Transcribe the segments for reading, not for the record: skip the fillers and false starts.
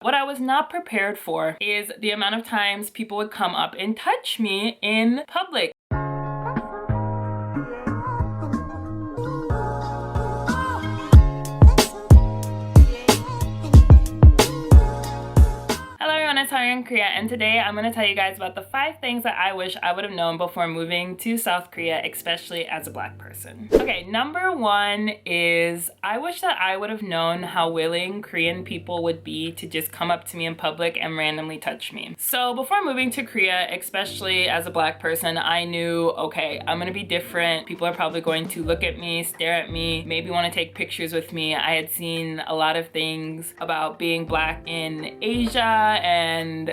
What I was not prepared for is the amount of times people would come up and touch me in public. It's Haruinkorea, and today I'm going to tell you guys about the 5 things that I wish I would have known before moving to South Korea, especially as a black person. Okay, number 1 is I wish that I would have known how willing Korean people would be to just come up to me in public and randomly touch me. So before moving to Korea, especially as a black person, I knew, okay, I'm going to be different. People are probably going to look at me, stare at me, maybe want to take pictures with me. I had seen a lot of things about being black in Asia and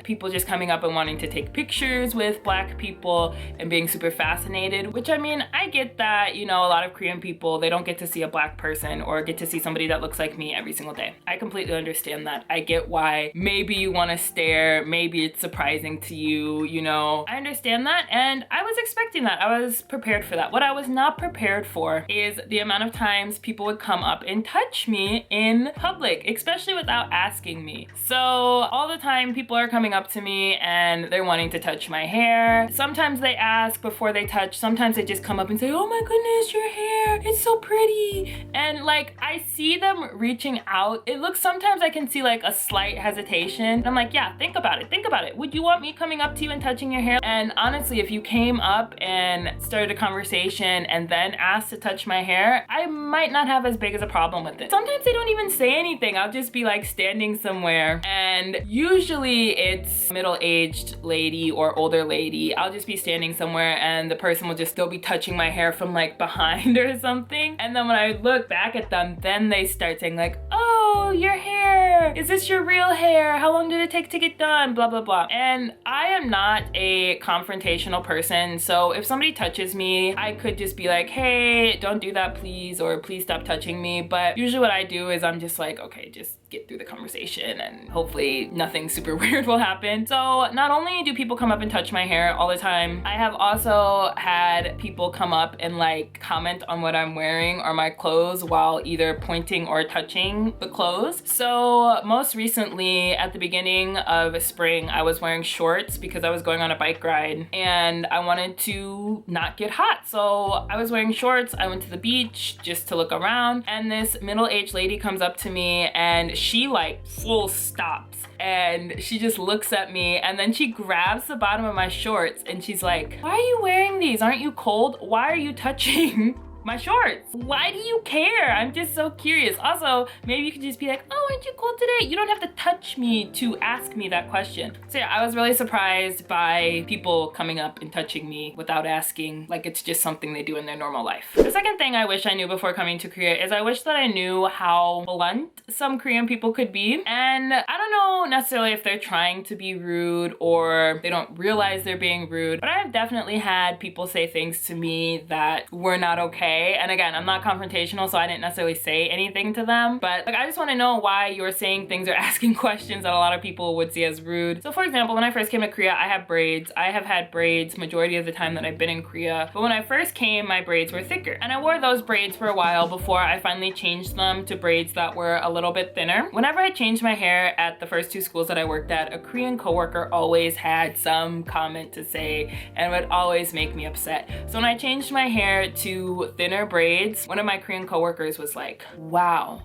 people just coming up and wanting to take pictures with black people and being super fascinated, which I mean, I get that, you know, a lot of Korean people, they don't get to see a black person or get to see somebody that looks like me every single day. I completely understand that. I get why maybe you want to stare, maybe it's surprising to you, you know. I understand that, and I was expecting that. I was prepared for that. What I was not prepared for is the amount of times people would come up and touch me in public, especially without asking me. So all the time people are coming up to me and they're wanting to touch my hair. Sometimes they ask before they touch. Sometimes they just come up and say, oh my goodness, your hair, it's so pretty. And like, I see them reaching out. It looks, sometimes I can see like a slight hesitation. And I'm like, yeah, think about it. Think about it. Would you want me coming up to you and touching your hair? And honestly, if you came up and started a conversation and then asked to touch my hair, I might not have as big as a problem with it. Sometimes they don't even say anything. I'll just be like standing somewhere, and usually it's middle-aged lady or older lady. I'll just be standing somewhere and the person will just still be touching my hair from like behind or something. And then when I look back at them, then they start saying like, oh, your hair, is this your real hair? How long did it take to get done? Blah, blah, blah. And I am not a confrontational person. So if somebody touches me, I could just be like, hey, don't do that, please, or please stop touching me. But usually what I do is I'm just like, okay, just get through the conversation and hopefully nothing super weird will happen. So not only do people come up and touch my hair all the time, I have also had people come up and like comment on what I'm wearing or my clothes while either pointing or touching the clothes. So most recently at the beginning of spring, I was wearing shorts because I was going on a bike ride and I wanted to not get hot. So I was wearing shorts. I went to the beach just to look around, and this middle-aged lady comes up to me and she like full stops and she just looks at me and then she grabs the bottom of my shorts and she's like, why are you wearing these? Aren't you cold? Why are you touching my shorts? Why do you care? I'm just so curious. Also, maybe you could just be like, oh, aren't you cold today? You don't have to touch me to ask me that question. So yeah, I was really surprised by people coming up and touching me without asking, like it's just something they do in their normal life. The second thing I wish I knew before coming to Korea is I wish that I knew how blunt some Korean people could be. And I don't know necessarily if they're trying to be rude or they don't realize they're being rude, but I've definitely had people say things to me that were not okay. And again, I'm not confrontational, so I didn't necessarily say anything to them, but like I just want to know why you're saying things or asking questions that a lot of people would see as rude. So for example, when I first came to Korea, I have braids. I have had braids majority of the time that I've been in Korea, but when I first came, my braids were thicker. And I wore those braids for a while before I finally changed them to braids that were a little bit thinner. Whenever I changed my hair at the first 2 schools that I worked at, a Korean coworker always had some comment to say and would always make me upset. So when I changed my hair to thinner braids, one of my Korean coworkers was like, wow,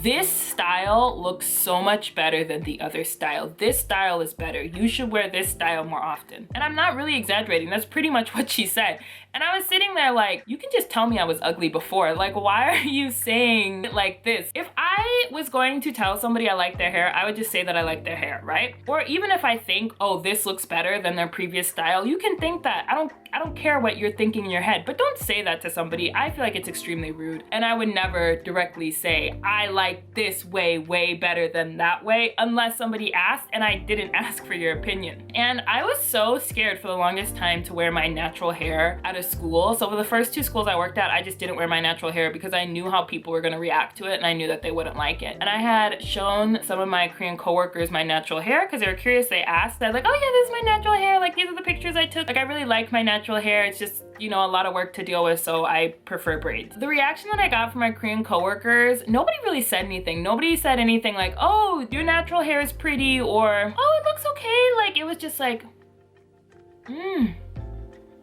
this style looks so much better than the other style. This style is better. You should wear this style more often. And I'm not really exaggerating. That's pretty much what she said. And I was sitting there like, you can just tell me I was ugly before. Like, why are you saying it like this? If I was going to tell somebody I like their hair, I would just say that I like their hair, right? Or even if I think, oh, this looks better than their previous style, you can think that. I don't care what you're thinking in your head, but don't say that to somebody. I feel like it's extremely rude. And I would never directly say, I like this way better than that way, unless somebody asked and I didn't ask for your opinion. And I was so scared for the longest time to wear my natural hair at a school. So for the first 2 schools I worked at, I just didn't wear my natural hair because I knew how people were gonna react to it and I knew that they wouldn't like it. And I had shown some of my Korean coworkers my natural hair because they were curious. They asked, they're like, oh yeah, this is my natural hair. Like, these are the pictures I took. Like, I really like my natural hair. It's just you know, a lot of work to deal with, so I prefer braids. The reaction that I got from my Korean coworkers, nobody really said anything. Nobody said anything like, oh, your natural hair is pretty, or oh, it looks okay. Like, it was just like,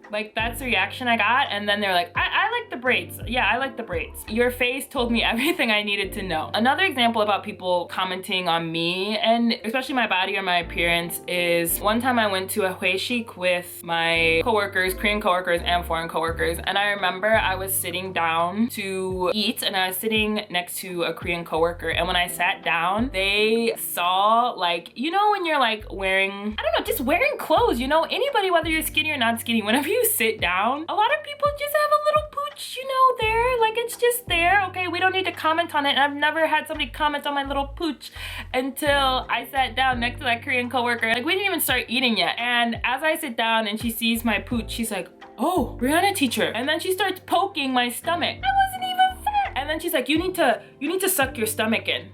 like, that's the reaction I got. And then they're like, I like the braids. Yeah, I like the braids. Your face told me everything I needed to know. Another example about people commenting on me, and especially my body or my appearance, is one time I went to a hueshik with my coworkers, Korean coworkers and foreign coworkers. And I remember I was sitting down to eat, and I was sitting next to a Korean coworker. And when I sat down, they saw, like, you know, when you're like wearing, I don't know, just wearing clothes, you know, anybody, whether you're skinny or not skinny, whenever you sit down, a lot of people just have a little pooch, you know, there, like, it's just there. Okay, we don't need to comment on it. And I've never had somebody comment on my little pooch until I sat down next to that Korean coworker. Like, we didn't even start eating yet. And as I sit down and she sees my pooch, she's like, oh, Brianna teacher. And then she starts poking my stomach. I wasn't even fat. And then she's like, you need to suck your stomach in.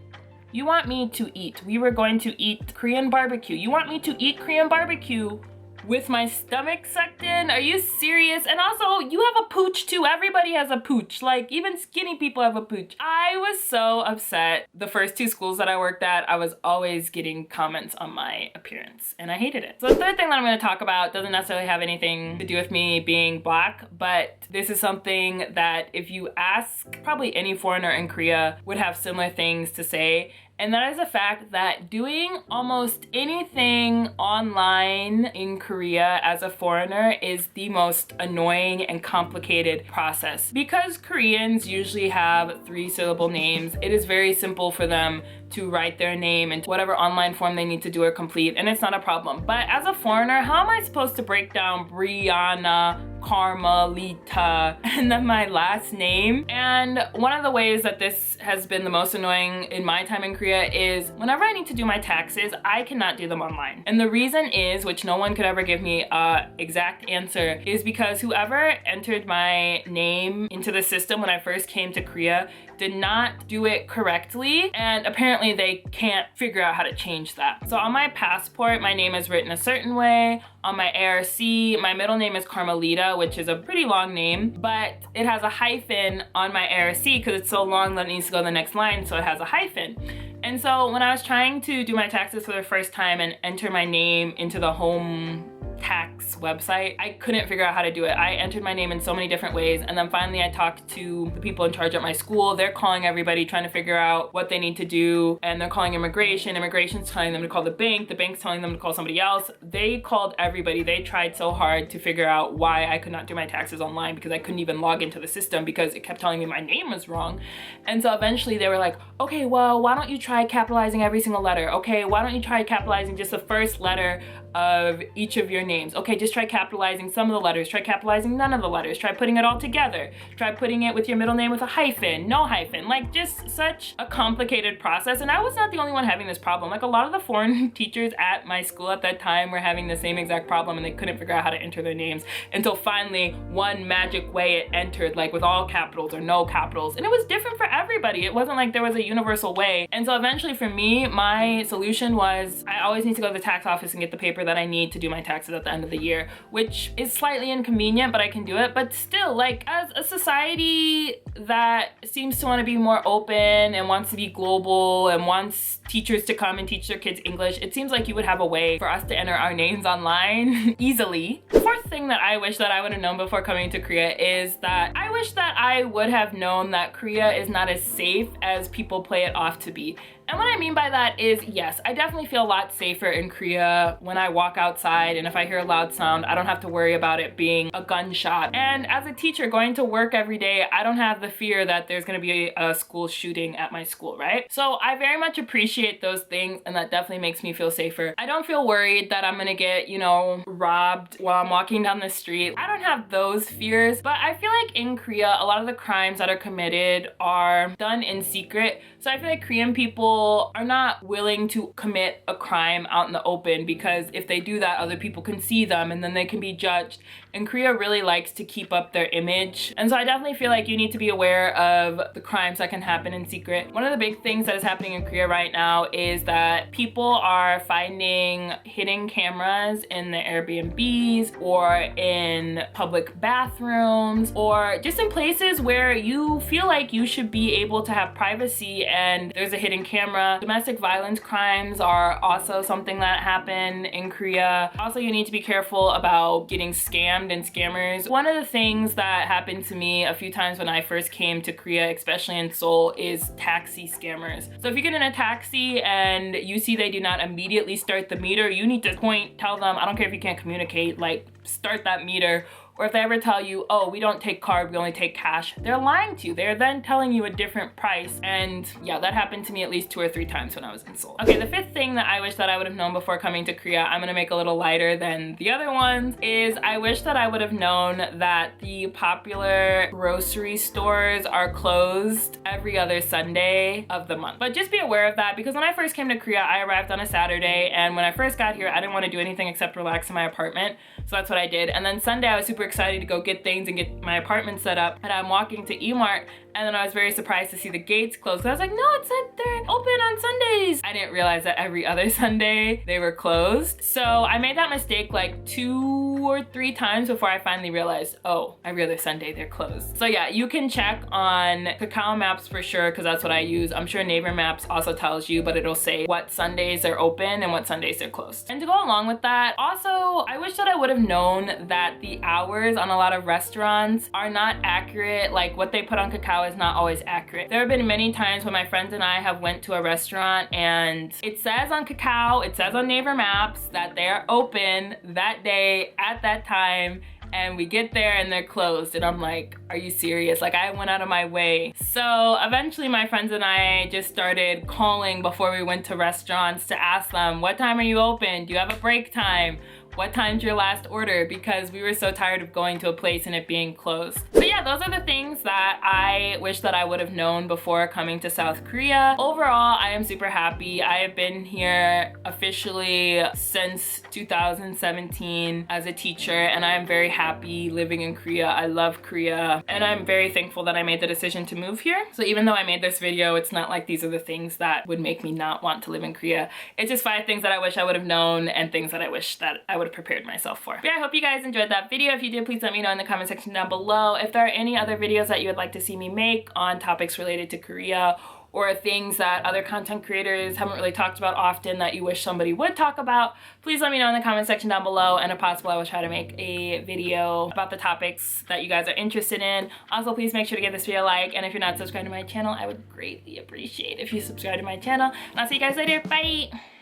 You want me to eat. We were going to eat Korean barbecue. You want me to eat Korean barbecue with my stomach sucked in? Are you serious? And also, you have a pooch too. Everybody has a pooch. Like, even skinny people have a pooch. I was so upset. The first 2 schools that I worked at, I was always getting comments on my appearance, and I hated it. So the third thing that I'm gonna talk about doesn't necessarily have anything to do with me being Black, but this is something that if you ask probably any foreigner in Korea would have similar things to say. And that is the fact that doing almost anything online in Korea as a foreigner is the most annoying and complicated process. Because Koreans usually have 3-syllable names, it is very simple for them to write their name and whatever online form they need to do or complete, and it's not a problem. But as a foreigner, how am I supposed to break down Brianna, Carmelita, and then my last name? And one of the ways that this has been the most annoying in my time in Korea is whenever I need to do my taxes, I cannot do them online. And the reason is, which no one could ever give me a exact answer, is because whoever entered my name into the system when I first came to Korea did not do it correctly, and apparently they can't figure out how to change that. So on my passport, my name is written a certain way. On my ARC, my middle name is Carmelita, which is a pretty long name, but it has a hyphen on my ARC because it's so long that it needs to go to the next line, so it has a hyphen. And so when I was trying to do my taxes for the first time and enter my name into the home tax website, I couldn't figure out how to do it. I entered my name in so many different ways, and then finally I talked to the people in charge at my school. They're calling everybody, trying to figure out what they need to do, and they're calling immigration. Immigration's telling them to call the bank's telling them to call somebody else. They called everybody. They tried so hard to figure out why I could not do my taxes online, because I couldn't even log into the system because it kept telling me my name was wrong. And so eventually they were like, okay, well, why don't you try capitalizing every single letter? Okay, why don't you try capitalizing just the first letter of each of your names? Okay, just try capitalizing some of the letters, try capitalizing none of the letters, try putting it all together, try putting it with your middle name with a hyphen, no hyphen. Like, just such a complicated process. And I was not the only one having this problem. Like, a lot of the foreign teachers at my school at that time were having the same exact problem, and they couldn't figure out how to enter their names until finally one magic way it entered, like with all capitals or no capitals. And it was different for everybody. It wasn't like there was a universal way. And so eventually for me, my solution was I always need to go to the tax office and get the paper that I need to do my taxes at the end of the year, which is slightly inconvenient, but I can do it. But still, like, as a society that seems to want to be more open and wants to be global and wants teachers to come and teach their kids English, it seems like you would have a way for us to enter our names online easily. The fourth thing that I wish that I would have known before coming to Korea is that I wish that I would have known that Korea is not as safe as people play it off to be. And what I mean by that is, yes, I definitely feel a lot safer in Korea when I walk outside, and if I hear a loud sound, I don't have to worry about it being a gunshot. And as a teacher going to work every day, I don't have the fear that there's gonna be a school shooting at my school, right? So I very much appreciate those things, and that definitely makes me feel safer. I don't feel worried that I'm gonna get, you know, robbed while I'm walking down the street. I don't have those fears, but I feel like in Korea, a lot of the crimes that are committed are done in secret. So I feel like Korean people people are not willing to commit a crime out in the open, because if they do that, other people can see them and then they can be judged. And Korea really likes to keep up their image. And so I definitely feel like you need to be aware of the crimes that can happen in secret. One of the big things that is happening in Korea right now is that people are finding hidden cameras in the Airbnbs or in public bathrooms or just in places where you feel like you should be able to have privacy, and there's a hidden camera. Domestic violence crimes are also something that happen in Korea. Also, you need to be careful about getting scammed and scammers. One of the things that happened to me a few times when I first came to Korea, especially in Seoul, is taxi scammers. So if you get in a taxi and you see they do not immediately start the meter, you need to tell them, I don't care if you can't communicate, like, start that meter. Or if they ever tell you, oh, we don't take card, we only take cash, they're lying to you. They're then telling you a different price. And yeah, that happened to me at least 2 or 3 times when I was in Seoul. Okay, the 5th thing that I wish that I would have known before coming to Korea, I'm gonna make a little lighter than the other ones, is I wish that I would have known that the popular grocery stores are closed every other Sunday of the month. But just be aware of that, because when I first came to Korea, I arrived on a Saturday, and when I first got here, I didn't want to do anything except relax in my apartment. So that's what I did. And then Sunday, I was super excited to go get things and get my apartment set up. And I'm walking to E-Mart, and then I was very surprised to see the gates closed. I was like, no, it said they're open on Sundays. I didn't realize that every other Sunday they were closed. So I made that mistake like 2 or 3 times before I finally realized, oh, every other Sunday they're closed. So yeah, you can check on Kakao Maps for sure, because that's what I use. I'm sure Naver Maps also tells you, but it'll say what Sundays are open and what Sundays are closed. And to go along with that, also, I wish that I would have known that the hours on a lot of restaurants are not accurate. Like, what they put on Kakao is not always accurate. There have been many times when my friends and I have went to a restaurant and it says on Kakao, it says on Naver Maps that they are open that day at that time, and we get there and they're closed, and I'm like, are you serious? Like, I went out of my way. So eventually my friends and I just started calling before we went to restaurants to ask them, what time are you open? Do you have a break time? What time's your last order? Because we were so tired of going to a place and it being closed. So yeah, those are the things that I wish that I would have known before coming to South Korea. Overall, I am super happy. I have been here officially since 2017 as a teacher, and I am very happy living in Korea. I love Korea, and I'm very thankful that I made the decision to move here. So even though I made this video, it's not like these are the things that would make me not want to live in Korea. It's just 5 things that I wish I would have known and things that I wish that I would have prepared myself for. But yeah, I hope you guys enjoyed that video. If you did, please let me know in the comment section down below. If there are any other videos that you would like to see me make on topics related to Korea, or things that other content creators haven't really talked about often that you wish somebody would talk about, please let me know in the comment section down below, and if possible, I will try to make a video about the topics that you guys are interested in. Also, please make sure to give this video a like, and if you're not subscribed to my channel, I would greatly appreciate if you subscribe to my channel. And I'll see you guys later. Bye!